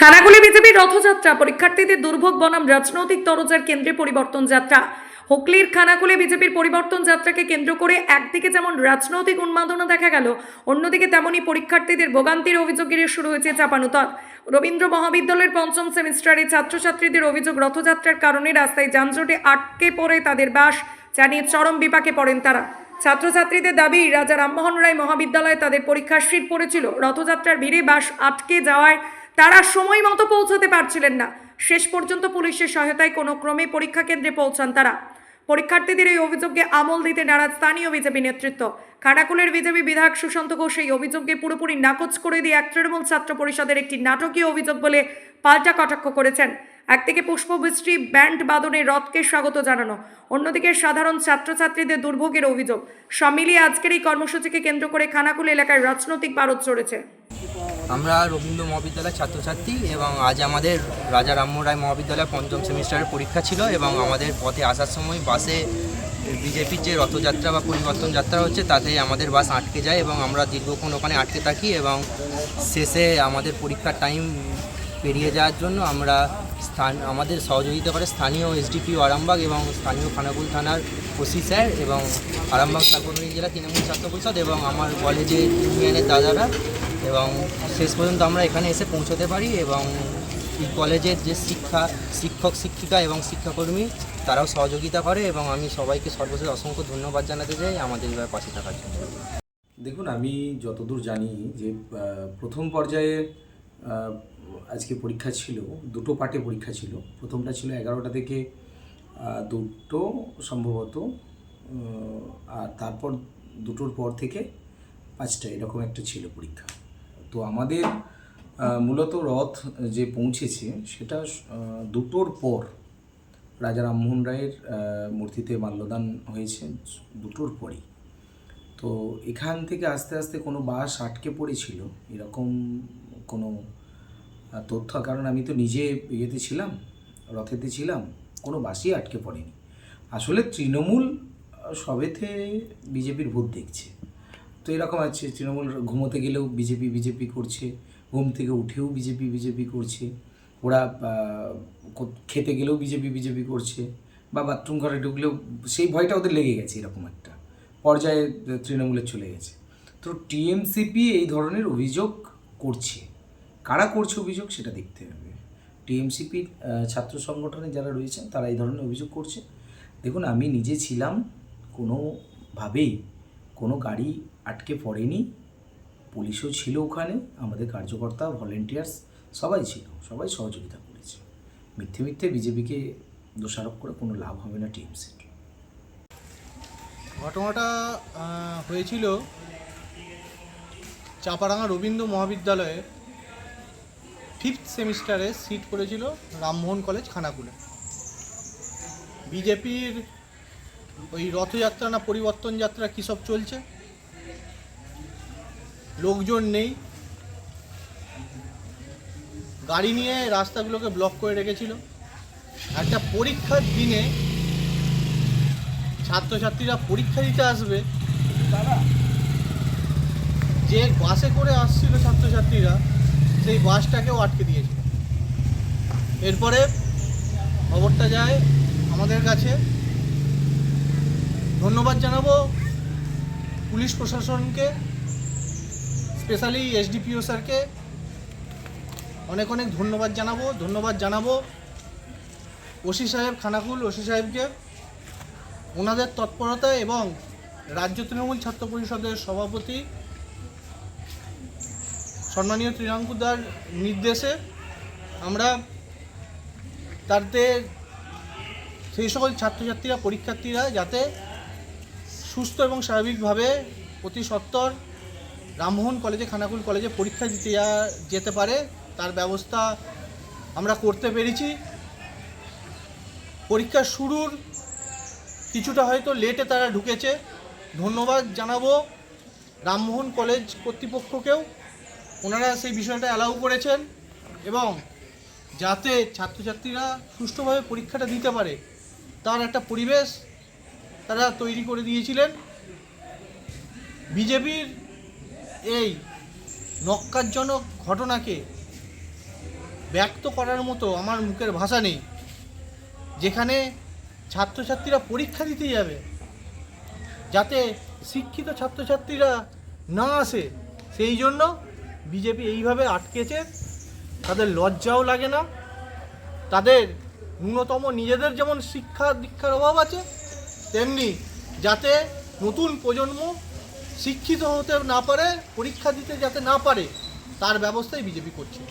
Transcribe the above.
খানাকুলে বিজেপির রথযাত্রা, পরীক্ষার্থীদের দুর্ভোগ বনাম রাজনৈতিক তরজার কেন্দ্রে পরিবর্তন যাত্রা। হুগলির খানাকুলে বিজেপির পরিবর্তন যাত্রাকে কেন্দ্র করে একদিকে যেমন রাজনৈতিক উন্মাদনা দেখা গেল, অন্যদিকে তেমনি পরীক্ষার্থীদের ভোগান্তির অভিযোগ ঘিরে শুরু হয়েছে চাপানুতর। রবীন্দ্র মহাবিদ্যালয়ের পঞ্চম সেমিস্টারের ছাত্রছাত্রীদের অভিযোগ, রথযাত্রার কারণে রাস্তায় যানজটে আটকে পড়ে তাদের বাস, জানিয়ে চরম বিপাকে পড়েন তারা। ছাত্রছাত্রীদের দাবি, রাজা রামমোহন রায় মহাবিদ্যালয়ে তাদের পরীক্ষার সিট পড়েছিল, রথযাত্রার ভিড়ে বাস আটকে যাওয়ায় তারা সময় মতো পৌঁছতে পারছিলেন না। শেষ পর্যন্ত পুলিশের সহায়তায় কোনো ক্রমে পরীক্ষা কেন্দ্রে পৌঁছান তারা। পরীক্ষার্থীদের এই অভিযোগকে আমল দিতে নারাজ স্থানীয় বিজেপি নেতৃত্ব। খানাকুলের বিজেপি বিধায়ক সুশান্ত ঘোষ এই অভিযোগকে পুরোপুরি নাকচ করে দিয়ে এক তৃণমূল ছাত্র পরিষদের একটি নাটকীয় অভিযোগ বলে পাল্টা কটাক্ষ করেছেন। একদিকে পুষ্পবৃষ্টি, ব্যান্ড বাদনে রথকে স্বাগত জানানো, অন্যদিকে সাধারণ ছাত্রছাত্রীদের দুর্ভোগের অভিযোগ। সব মিলিয়ে আজকের এই কর্মসূচিকে কেন্দ্র করে খানাকুল এলাকায় রাজনৈতিক পারদ চড়েছে। আমরা রবীন্দ্র মহাবিদ্যালয়ের ছাত্রছাত্রী এবং আজ আমাদের রাজা রামমোহন রায় মহাবিদ্যালয়ের পঞ্চম সেমিস্টারের পরীক্ষা ছিল এবং আমাদের পথে আসার সময় বাসে বিজেপির যে রথযাত্রা বা পরিবর্তন যাত্রা হচ্ছে তাতে আমাদের বাস আটকে যায় এবং আমরা দীর্ঘক্ষণ ওখানে আটকে থাকি এবং শেষে আমাদের পরীক্ষার টাইম পেরিয়ে যাওয়ার জন্য আমরা আমাদের সহযোগিতা করে স্থানীয় এসডিপিও আরামবাগ এবং স্থানীয় খানাকুল থানার ওসি স্যার এবং আরামবাগ সার্বজনীন জেলা তৃণমূল ছাত্র পরিষদ এবং আমার কলেজের ইউনিয়নের দাদারা, এবং শেষ পর্যন্ত আমরা এখানে এসে পৌঁছতে পারি এবং এই কলেজের যে শিক্ষক শিক্ষিকা এবং শিক্ষাকর্মী তারাও সহযোগিতা করে এবং আমি সবাইকে সর্বশেষ অসংখ্য ধন্যবাদ জানাতে চাই আমাদের এবার পাশে থাকার জন্য। দেখুন, আমি যতদূর জানি যে প্রথম পর্যায়ে আজকে পরীক্ষা ছিল, দুটো পার্টে পরীক্ষা ছিল। প্রথমটা ছিল 11টা থেকে 2টো সম্ভবত, আর তারপর 2টোর পর থেকে 5টা, এরকম একটা ছিল পরীক্ষা। তো আমাদের মূলত রথ যে পৌঁছেছে সেটা 2টোর পর রাজা রামমোহন রায়ের মূর্তিতে মাল্যদান হয়েছে 2টোর পরই। তো এখান থেকে আস্তে আস্তে কোনো বাস আটকে পড়েছিল এরকম কোনো তথ্য, কারণ আমি তো নিজে ইয়েতে ছিলাম, রথেতে ছিলাম, কোনো বাসই আটকে পড়েনি। আসলে তৃণমূল সবেতে বিজেপির ভূত দেখছে। তো এরকম আছে, তৃণমূল ঘুমোতে গেলেও বিজেপি করছে, ঘুম থেকে উঠেও বিজেপি করছে, ওরা খেতে গেলেও বিজেপি করছে, বা বাথরুম ঘরে ঢুকলেও সেই ভয়টা ওদের লেগে গেছে। এরকম একটা পর্যায়ে তৃণমূলের চলে গেছে। তো টিএমসিপি এই ধরনের অভিযোগ করছে। কারা করছে অভিযোগ সেটা দেখতে হবে। টিএমসিপির ছাত্র সংগঠনে যারা রয়েছেন তারা এই ধরনের অভিযোগ করছে। দেখুন, আমি নিজে ছিলাম, কোনোভাবেই কোনো গাড়ি আটকে পড়েনি, পুলিশও ছিল ওখানে, আমাদের কার্যকর্তা, ভলেন্টিয়ার্স সবাই ছিল, সবাই সহযোগিতা করেছে। মিথ্যে বিজেপিকে দোষারোপ করে কোনো লাভ হবে না টিএমসির। ঘটনাটা হয়েছিল চাপাডাঙ্গা রবীন্দ্র মহাবিদ্যালয়ে 5th সেমিস্টারে সিট পড়েছিল রামমোহন কলেজ খানাকুলে। বিজেপির ওই রথযাত্রা না পরিবর্তন যাত্রা কী সব চলছে, লোকজন নেই, গাড়ি নিয়ে রাস্তাগুলোকে ব্লক করে রেখেছিল। একটা পরীক্ষার দিনে ছাত্রছাত্রীরা পরীক্ষা দিতে আসবে, যে বাসে করে আসছিল ছাত্রছাত্রীরা সেই বাসটাকেও আটকে দিয়েছিল। এরপরে খবরটা যায় আমাদের কাছে। ধন্যবাদ জানাবো পুলিশ প্রশাসনকে, স্পেশালি এসডিপিও স্যারকে অনেক ধন্যবাদ জানাবো ওসি সাহেব, খানাকুল ওসি সাহেবকে, ওনাদের তৎপরতা এবং রাজ্য তৃণমূল ছাত্র পরিষদের সভাপতি সম্মানীয় ত্রিনাঙ্কুদার নির্দেশে আমরা তাতে সেই সকল ছাত্রছাত্রীরা, পরীক্ষার্থীরা যাতে সুস্থ এবং স্বাভাবিকভাবে অতি সত্বর রামমোহন কলেজে, খানাকুল কলেজে পরীক্ষা দিতে যেতে পারে তার ব্যবস্থা আমরা করতে পেরেছি। পরীক্ষা শুরুর কিছুটা হয়তো লেটে তারা ঢুকেছে। ধন্যবাদ জানাবো রামমোহন কলেজ কর্তৃপক্ষকেও, ওনারা সেই বিষয়টা অ্যালাউ করেছেন এবং যাতে ছাত্রছাত্রীরা সুষ্ঠুভাবে পরীক্ষাটা দিতে পারে তার একটা পরিবেশ তারা তৈরি করে দিয়েছিলেন। বিজেপির এই নক্কারজনক ঘটনাকে ব্যক্ত করার মতো আমার মুখের ভাষা নেই। যেখানে ছাত্রছাত্রীরা পরীক্ষা দিতে যাবে, যাতে শিক্ষিত ছাত্রছাত্রীরা না আসে, সেই জন্য বিজেপি এইভাবে আটকেছে। তাদের লজ্জাও লাগে না, তাদের ন্যূনতম নিজেদের যেমন শিক্ষা দীক্ষার অভাব আছে, তেমনি যাতে নতুন প্রজন্ম শিক্ষিত হতে না পারে, পরীক্ষা দিতে যাতে না পারে, তার ব্যবস্থাই বিজেপি করছে।